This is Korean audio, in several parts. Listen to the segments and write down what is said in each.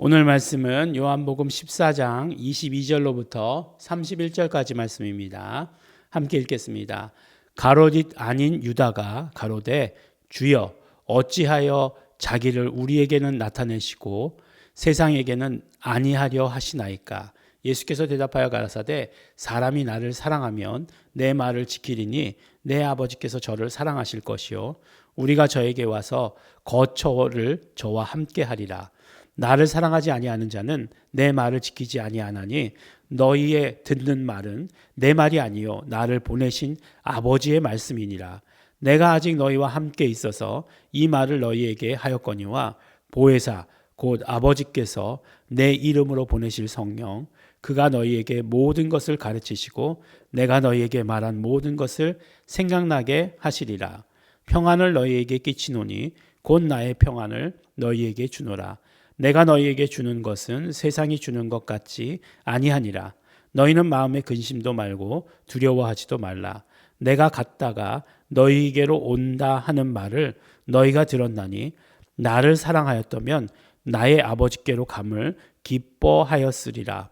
오늘 말씀은 요한복음 14장 22절로부터 31절까지 말씀입니다. 함께 읽겠습니다. 가롯 아닌 유다가 가로되 주여 어찌하여 자기를 우리에게는 나타내시고 세상에게는 아니하려 하시나이까. 예수께서 대답하여 가라사대 사람이 나를 사랑하면 내 말을 지키리니 내 아버지께서 저를 사랑하실 것이요 우리가 저에게 와서 거처를 저와 함께 하리라. 나를 사랑하지 아니하는 자는 내 말을 지키지 아니하나니 너희의 듣는 말은 내 말이 아니요 나를 보내신 아버지의 말씀이니라. 내가 아직 너희와 함께 있어서 이 말을 너희에게 하였거니와 보혜사 곧 아버지께서 내 이름으로 보내실 성령 그가 너희에게 모든 것을 가르치시고 내가 너희에게 말한 모든 것을 생각나게 하시리라. 평안을 너희에게 끼치노니 곧 나의 평안을 너희에게 주노라. 내가 너희에게 주는 것은 세상이 주는 것 같지 아니하니라. 너희는 마음에 근심도 말고 두려워하지도 말라. 내가 갔다가 너희에게로 온다 하는 말을 너희가 들었나니 나를 사랑하였다면 나의 아버지께로 감을 기뻐하였으리라.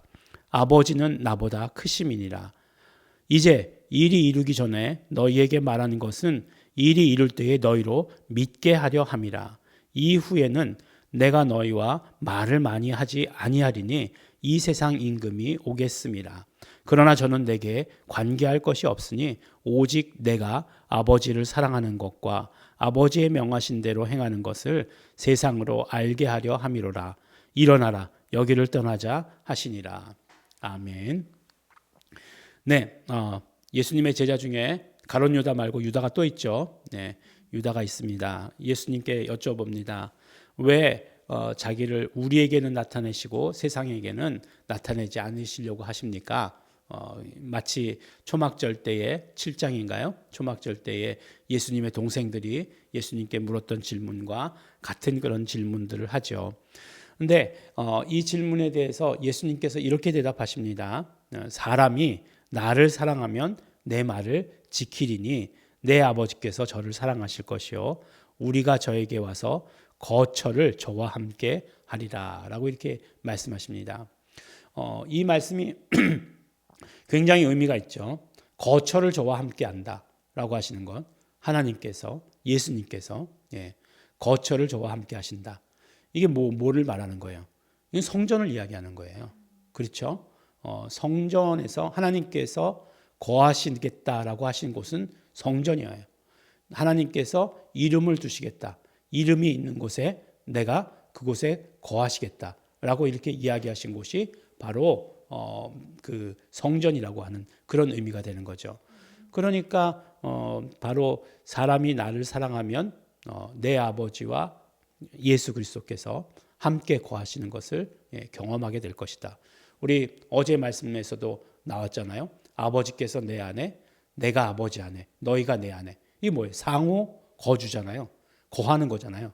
아버지는 나보다 크심이니라. 이제 일이 이루기 전에 너희에게 말하는 것은 일이 이룰 때에 너희로 믿게 하려 함이라. 이후에는 내가 너희와 말을 많이 하지 아니하리니 이 세상 임금이 오겠음이라. 그러나 저는 내게 관계할 것이 없으니 오직 내가 아버지를 사랑하는 것과 아버지의 명하신 대로 행하는 것을 세상으로 알게 하려 함이로라. 일어나라 여기를 떠나자 하시니라. 아멘. 네, 예수님의 제자 중에 가롯 유다 말고 유다가 또 있죠. 네, 유다가 있습니다. 예수님께 여쭤봅니다. 왜 자기를 우리에게는 나타내시고 세상에게는 나타내지 않으시려고 하십니까? 마치 초막절 때의 7장인가요? 초막절 때에 예수님의 동생들이 예수님께 물었던 질문과 같은 그런 질문들을 하죠. 그런데 이 질문에 대해서 예수님께서 이렇게 대답하십니다. 사람이 나를 사랑하면 내 말을 지키리니 내 아버지께서 저를 사랑하실 것이요 우리가 저에게 와서 거처를 저와 함께 하리라 라고 이렇게 말씀하십니다. 이 말씀이 굉장히 의미가 있죠. 거처를 저와 함께 한다 라고 하시는 것, 하나님께서 예수님께서 거처를 저와 함께 하신다. 이게 뭐를 말하는 거예요? 이건 성전을 이야기하는 거예요. 그렇죠? 성전에서 하나님께서 거하시겠다라고 하신 곳은 성전이에요. 하나님께서 이름을 두시겠다. 이름이 있는 곳에 내가 그곳에 거하시겠다라고 이렇게 이야기하신 곳이 바로 그 성전이라고 하는 그런 의미가 되는 거죠. 그러니까 바로 사람이 나를 사랑하면 내 아버지와 예수 그리스도께서 함께 거하시는 것을 경험하게 될 것이다. 우리 어제 말씀에서도 나왔잖아요. 아버지께서 내 안에, 내가 아버지 안에, 너희가 내 안에. 이게 뭐예요? 상호 거주잖아요. 거하는 거잖아요.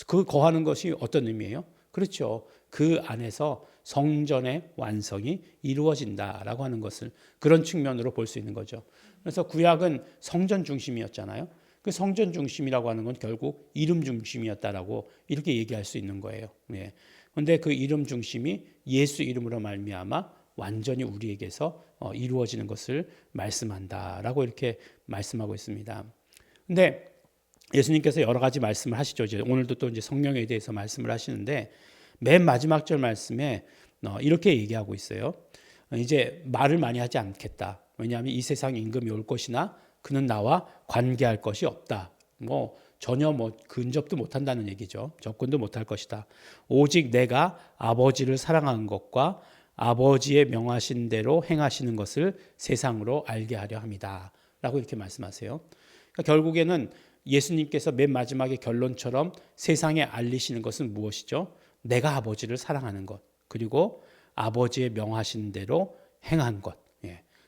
그 거하는 것이 어떤 의미예요? 그렇죠. 그 안에서 성전의 완성이 이루어진다라고 하는 것을 그런 측면으로 볼 수 있는 거죠. 그래서 구약은 성전 중심이었잖아요. 그 성전 중심이라고 하는 건 결국 이름 중심이었다라고 이렇게 얘기할 수 있는 거예요. 그런데 그 이름 중심이 예수 이름으로 말미암아 완전히 우리에게서 이루어지는 것을 말씀한다라고 이렇게 말씀하고 있습니다. 근데 예수님께서 여러 가지 말씀을 하시죠. 이제 오늘도 또 이제 성령에 대해서 말씀을 하시는데 맨 마지막 절 말씀에 이렇게 얘기하고 있어요. 이제 말을 많이 하지 않겠다. 왜냐하면 이 세상 임금이 올 것이나 그는 나와 관계할 것이 없다. 전혀 근접도 못한다는 얘기죠. 접근도 못할 것이다. 오직 내가 아버지를 사랑하는 것과 아버지의 명하신 대로 행하시는 것을 세상으로 알게 하려 합니다. 라고 이렇게 말씀하세요. 그러니까 결국에는 예수님께서 맨 마지막에 결론처럼 세상에 알리시는 것은 무엇이죠? 내가 아버지를 사랑하는 것, 그리고 아버지의 명하신 대로 행한 것,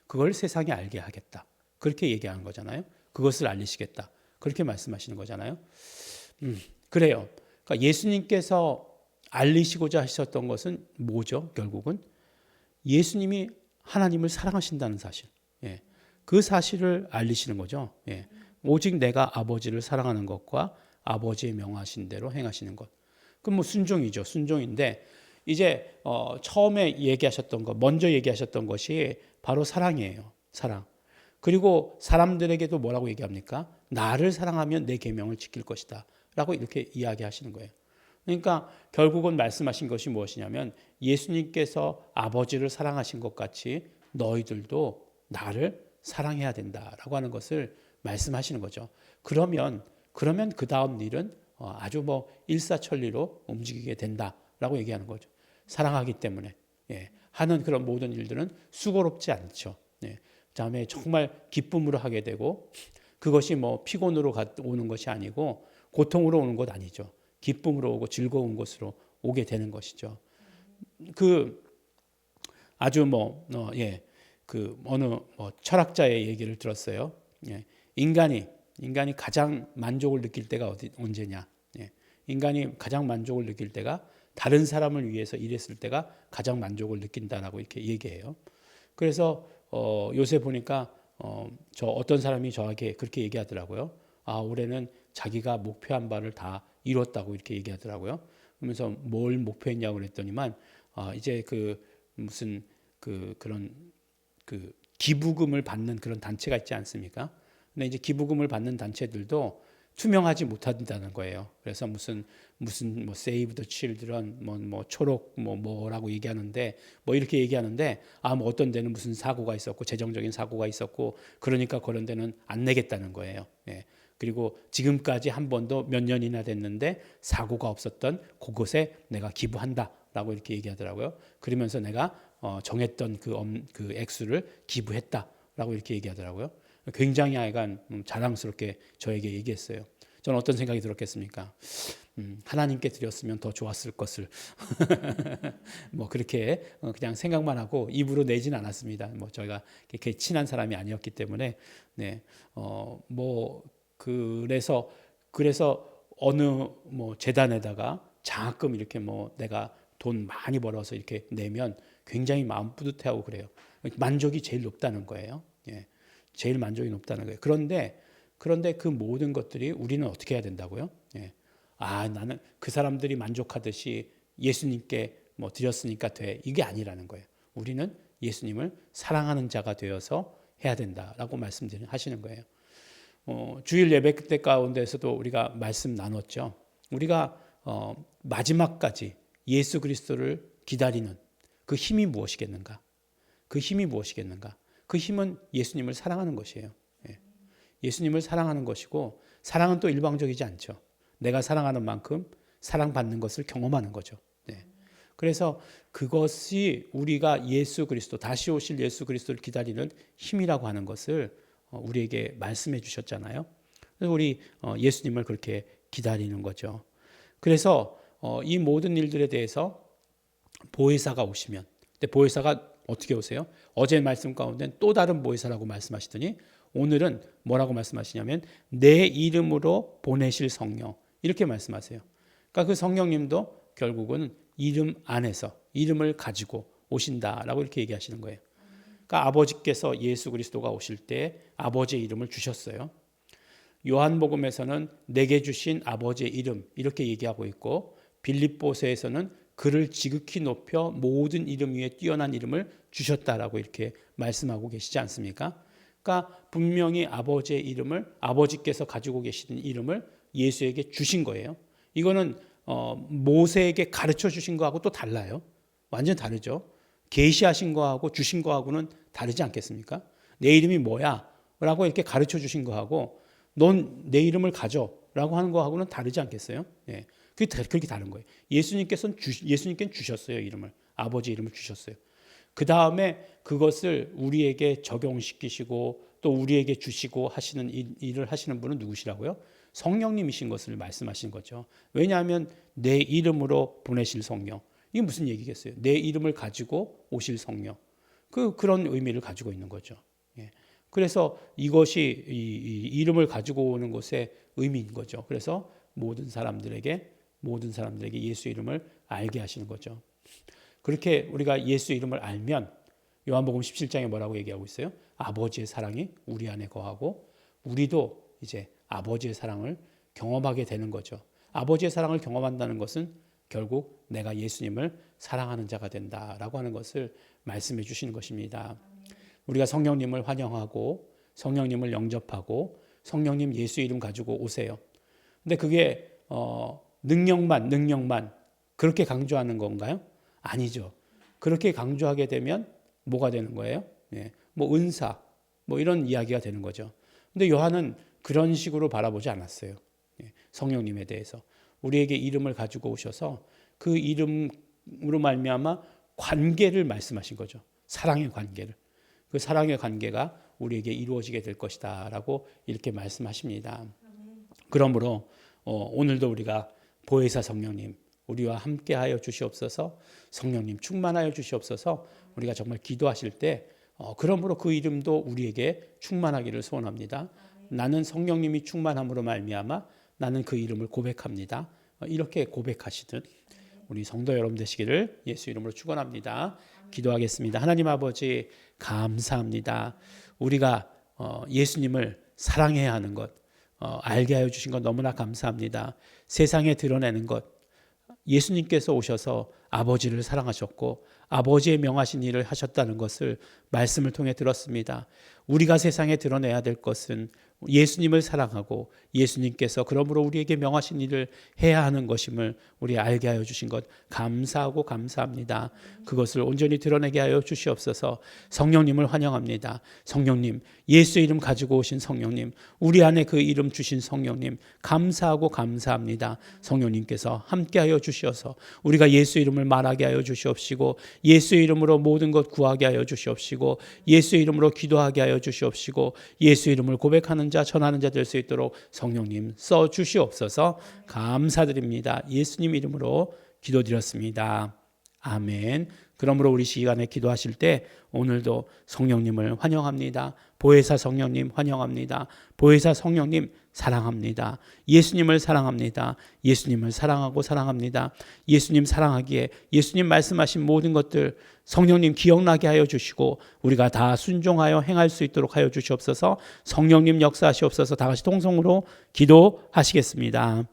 그걸 세상에 알게 하겠다. 그렇게 얘기하는 거잖아요. 그것을 알리시겠다. 그렇게 말씀하시는 거잖아요. 그래요. 그러니까 예수님께서 알리시고자 하셨던 것은 뭐죠? 결국은 예수님이 하나님을 사랑하신다는 사실. 그 사실을 알리시는 거죠. 오직 내가 아버지를 사랑하는 것과 아버지의 명하신 대로 행하시는 것. 그럼 순종이죠. 순종인데 이제 처음에 얘기하셨던 것, 먼저 얘기하셨던 것이 바로 사랑이에요. 사랑. 그리고 사람들에게도 뭐라고 얘기합니까? 나를 사랑하면 내 계명을 지킬 것이다 라고 이렇게 이야기하시는 거예요. 그러니까 결국은 말씀하신 것이 무엇이냐면 예수님께서 아버지를 사랑하신 것 같이 너희들도 나를 사랑해야 된다라고 하는 것을 말씀하시는 거죠. 그러면 그 다음 일은 아주 뭐 일사천리로 움직이게 된다라고 얘기하는 거죠. 사랑하기 때문에 하는 그런 모든 일들은 수고롭지 않죠. 그다음에 정말 기쁨으로 하게 되고 그것이 뭐 피곤으로 오는 것이 아니고 고통으로 오는 것 아니죠. 기쁨으로 오고 즐거운 곳으로 오게 되는 것이죠. 그 아주 그 어느 철학자의 얘기를 들었어요. 인간이 가장 만족을 느낄 때가 언제냐? 인간이 가장 만족을 느낄 때가 다른 사람을 위해서 일했을 때가 가장 만족을 느낀다라고 이렇게 얘기해요. 그래서 요새 보니까 저 어떤 사람이 저에게 그렇게 얘기하더라고요. 올해는 자기가 목표한 바를 다 이뤘다고 이렇게 얘기하더라고요. 그러면서 뭘 목표했냐고 그랬더니만 이제 그 무슨 그런 기부금을 받는 그런 단체가 있지 않습니까? 근데 이제 기부금을 받는 단체들도 투명하지 못한다는 거예요. 그래서 무슨 뭐 Save the Children 뭐 초록 뭐라고 얘기하는데 뭐 이렇게 얘기하는데 뭐 어떤 데는 무슨 사고가 있었고 재정적인 사고가 있었고 그러니까 그런 데는 안 내겠다는 거예요. 그리고 지금까지 한 번도 몇 년이나 됐는데 사고가 없었던 그곳에 내가 기부한다라고 이렇게 얘기하더라고요. 그러면서 내가 정했던 그 액수를 기부했다라고 이렇게 얘기하더라고요. 굉장히 하여간 자랑스럽게 저에게 얘기했어요. 저는 어떤 생각이 들었겠습니까? 하나님께 드렸으면 더 좋았을 것을 뭐 그렇게 그냥 생각만 하고 입으로 내진 않았습니다. 뭐 저희가 그렇게 친한 사람이 아니었기 때문에 그래서 어느 뭐 재단에다가 장학금 이렇게 뭐 내가 돈 많이 벌어서 이렇게 내면 굉장히 마음 뿌듯해하고 그래요. 만족이 제일 높다는 거예요. 제일 만족이 높다는 거예요. 그런데 그 모든 것들이 우리는 어떻게 해야 된다고요? 나는 그 사람들이 만족하듯이 예수님께 뭐 드렸으니까 돼. 이게 아니라는 거예요. 우리는 예수님을 사랑하는 자가 되어서 해야 된다라고 말씀하시는 거예요. 주일 예배 때 가운데서도 우리가 말씀 나눴죠. 우리가 마지막까지 예수 그리스도를 기다리는 그 힘이 무엇이겠는가? 그 힘이 무엇이겠는가? 그 힘은 예수님을 사랑하는 것이에요. 예수님을 사랑하는 것이고 사랑은 또 일방적이지 않죠. 내가 사랑하는 만큼 사랑받는 것을 경험하는 거죠. 그래서 그것이 우리가 예수 그리스도 다시 오실 예수 그리스도를 기다리는 힘이라고 하는 것을 우리에게 말씀해 주셨잖아요. 그래서 우리 예수님을 그렇게 기다리는 거죠. 그래서 이 모든 일들에 대해서 보혜사가 오시면, 근데 보혜사가 어떻게 오세요? 어제 말씀 가운데 또 다른 보혜사라고 말씀하시더니 오늘은 뭐라고 말씀하시냐면 내 이름으로 보내실 성령 이렇게 말씀하세요. 그러니까 그 성령님도 결국은 이름 안에서 이름을 가지고 오신다라고 이렇게 얘기하시는 거예요. 그러니까 아버지께서 예수 그리스도가 오실 때 아버지의 이름을 주셨어요. 요한복음에서는 내게 주신 아버지의 이름 이렇게 얘기하고 있고 빌립보서에서는 그를 지극히 높여 모든 이름 위에 뛰어난 이름을 주셨다라고 이렇게 말씀하고 계시지 않습니까? 그러니까 분명히 아버지의 이름을 아버지께서 가지고 계시는 이름을 예수에게 주신 거예요. 이거는 모세에게 가르쳐 주신 거하고 또 달라요. 완전 다르죠. 계시하신 거하고 주신 거하고는 다르지 않겠습니까? 내 이름이 뭐야? 라고 이렇게 가르쳐 주신 거하고 넌 내 이름을 가져 라고 하는 거하고는 다르지 않겠어요? 그렇게 다른 거예요. 예수님께서는 주셨어요. 이름을. 아버지 이름을 주셨어요. 그 다음에 그것을 우리에게 적용시키시고 또 우리에게 주시고 하시는 일을 하시는 분은 누구시라고요? 성령님이신 것을 말씀하신 거죠. 왜냐하면 내 이름으로 보내실 성령. 이게 무슨 얘기겠어요? 내 이름을 가지고 오실 성령. 그런 의미를 가지고 있는 거죠. 그래서 이것이 이 이름을 가지고 오는 것의 의미인 거죠. 그래서 모든 사람들에게 예수 이름을 알게 하시는 거죠. 그렇게 우리가 예수 이름을 알면 요한복음 17장에 뭐라고 얘기하고 있어요? 아버지의 사랑이 우리 안에 거하고 우리도 이제 아버지의 사랑을 경험하게 되는 거죠. 아버지의 사랑을 경험한다는 것은 결국 내가 예수님을 사랑하는 자가 된다라고 하는 것을 말씀해 주시는 것입니다. 우리가 성령님을 환영하고 성령님을 영접하고 성령님 예수 이름 가지고 오세요. 근데 그게 능력만 그렇게 강조하는 건가요? 아니죠. 그렇게 강조하게 되면 뭐가 되는 거예요? 뭐 은사, 뭐 이런 이야기가 되는 거죠. 근데 요한은 그런 식으로 바라보지 않았어요. 성령님에 대해서 우리에게 이름을 가지고 오셔서 그 이름으로 말미암아 관계를 말씀하신 거죠. 사랑의 관계를. 그 사랑의 관계가 우리에게 이루어지게 될 것이다라고 이렇게 말씀하십니다. 그러므로 오늘도 우리가 보혜사 성령님 우리와 함께하여 주시옵소서. 성령님 충만하여 주시옵소서. 우리가 정말 기도하실 때 그러므로 그 이름도 우리에게 충만하기를 소원합니다. 나는 성령님이 충만함으로 말미암아 나는 그 이름을 고백합니다. 이렇게 고백하시듯 우리 성도 여러분 되시기를 예수 이름으로 축원합니다. 기도하겠습니다. 하나님 아버지 감사합니다. 우리가 예수님을 사랑해야 하는 것 알게 하여 주신 것 너무나 감사합니다. 세상에 드러내는 것 예수님께서 오셔서 아버지를 사랑하셨고 아버지의 명하신 일을 하셨다는 것을 말씀을 통해 들었습니다. 우리가 세상에 드러내야 될 것은 예수님을 사랑하고 예수님께서 그러므로 우리에게 명하신 일을 해야 하는 것임을 우리 알게 하여 주신 것 감사하고 감사합니다. 그것을 온전히 드러내게 하여 주시옵소서. 성령님을 환영합니다. 성령님, 예수 이름 가지고 오신 성령님, 우리 안에 그 이름 주신 성령님 감사하고 감사합니다. 성령님께서 함께하여 주시어서 우리가 예수 이름을 말하게 하여 주시옵시고 예수 이름으로 모든 것 구하게 하여 주시옵시고 예수 이름으로 기도하게 하여 주시옵시고 예수 이름을 고백하는 자 전하는 자 될 수 있도록 성령님 써 주시옵소서. 감사드립니다. 예수님 이름으로 기도드렸습니다. 아멘. 그러므로 우리 시간에 기도하실 때 오늘도 성령님을 환영합니다. 보혜사 성령님 환영합니다. 보혜사 성령님 사랑합니다. 예수님을 사랑합니다. 예수님을 사랑하고 사랑합니다. 예수님 사랑하기에 예수님 말씀하신 모든 것들 성령님 기억나게 하여 주시고 우리가 다 순종하여 행할 수 있도록 하여 주시옵소서. 성령님 역사하시옵소서. 다 같이 통성으로 기도하시겠습니다.